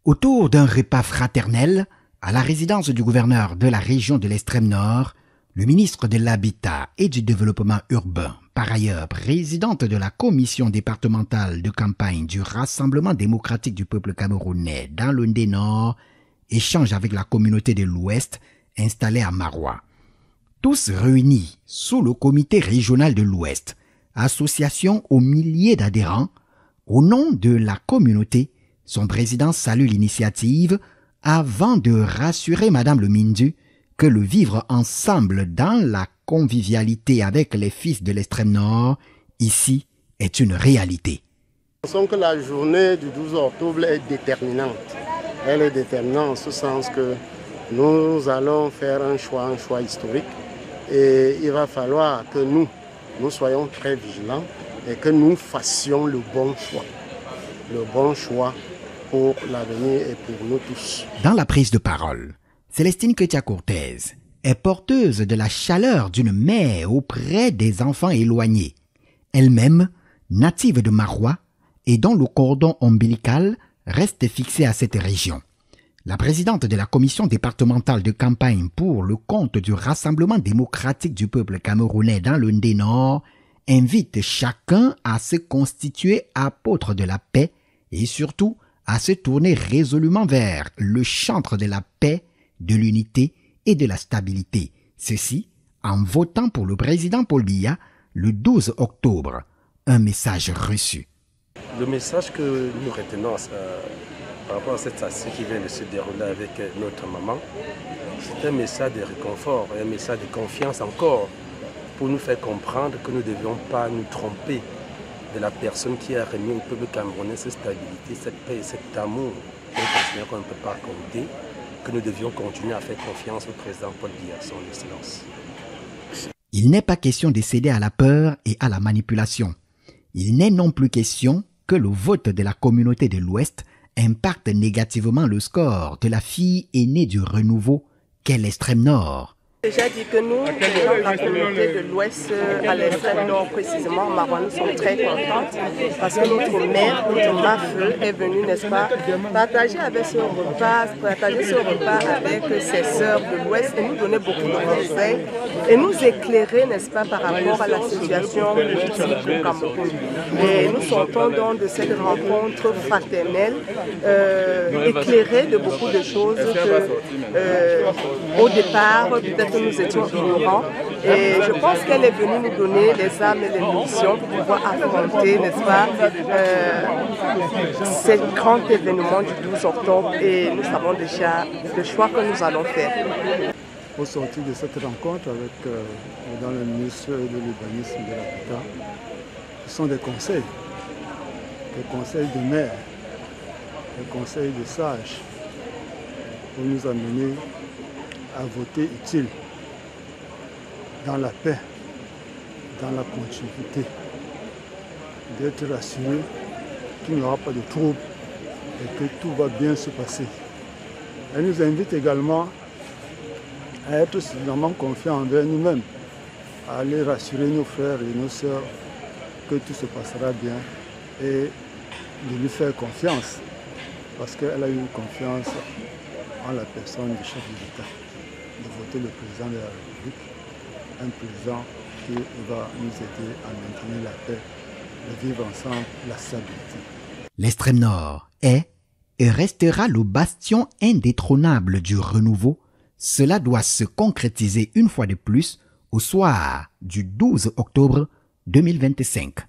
Autour d'un repas fraternel, à la résidence du gouverneur de la région de l'extrême nord, le ministre de l'Habitat et du Développement urbain, par ailleurs présidente de la commission départementale de campagne du Rassemblement démocratique du peuple camerounais dans l'Ondé Nord, échange avec la communauté de l'Ouest installée à Maroua. Tous réunis sous le comité régional de l'Ouest, association aux milliers d'adhérents, au nom de la communauté, son président salue l'initiative avant de rassurer Madame le Mindu que le vivre ensemble dans la convivialité avec les fils de l'extrême nord, ici, est une réalité. Nous pensons que la journée du 12 octobre est déterminante. Elle est déterminante en ce sens que nous allons faire un choix historique. Et il va falloir que nous soyons très vigilants et que nous fassions le bon choix. Le bon choix pour l'avenir et pour nous tous. Dans la prise de parole, Célestine Ketia-Cortez est porteuse de la chaleur d'une mère auprès des enfants éloignés. Elle-même, native de Maroua et dont le cordon ombilical reste fixé à cette région. La présidente de la commission départementale de campagne pour le compte du Rassemblement démocratique du peuple camerounais dans le Ndé Nord invite chacun à se constituer apôtre de la paix et surtout à se tourner résolument vers le chantre de la paix, de l'unité et de la stabilité. Ceci en votant pour le président Paul Biya le 12 octobre. Un message reçu. Le message que nous retenons par rapport à cette assiette qui vient de se dérouler avec notre maman, c'est un message de réconfort, un message de confiance encore pour nous faire comprendre que nous ne devions pas nous tromper de la personne qui a remis au peuple camerounais cette stabilité, cette paix et cet amour qu'on ne peut pas compter, que nous devions continuer à faire confiance au président Paul Biya, son excellence. Il n'est pas question de céder à la peur et à la manipulation. Il n'est non plus question que le vote de la communauté de l'Ouest impacte négativement le score de la fille aînée du renouveau qu'est l'extrême nord. Déjà dit que nous, les gens de la communauté de l'Ouest, à l'extrême nord précisément, Maroua, nous sommes très contentes parce que notre mère, notre Mafeu, est venue, n'est-ce pas, partager ce repas avec ses sœurs de l'Ouest et nous donner beaucoup de conseils et nous éclairer, n'est-ce pas, par rapport à la situation politique au Cameroun. Et nous sortons donc de cette rencontre fraternelle, éclairée de beaucoup de choses que, au départ, peut-être que nous étions ignorants et je pense qu'elle est venue nous donner les armes et les munitions pour pouvoir affronter, n'est-ce pas, ce grand événement du 12 octobre et nous savons déjà le choix que nous allons faire. Au sortir de cette rencontre avec le ministre de l'Urbanisme et de l'Habitat, ce sont des conseils de maires, des conseils de sages pour nous amener à voter utile dans la paix, dans la continuité, d'être rassuré qu'il n'y aura pas de troubles et que tout va bien se passer. Elle nous invite également à être suffisamment confiants envers nous-mêmes, à aller rassurer nos frères et nos sœurs que tout se passera bien et de lui faire confiance parce qu'elle a eu confiance en la personne du chef de l'État, de voter le président de la République, un président qui va nous aider à maintenir la paix, de vivre ensemble la stabilité. L'extrême nord est et restera le bastion indétrônable du renouveau. Cela doit se concrétiser une fois de plus au soir du 12 octobre 2025.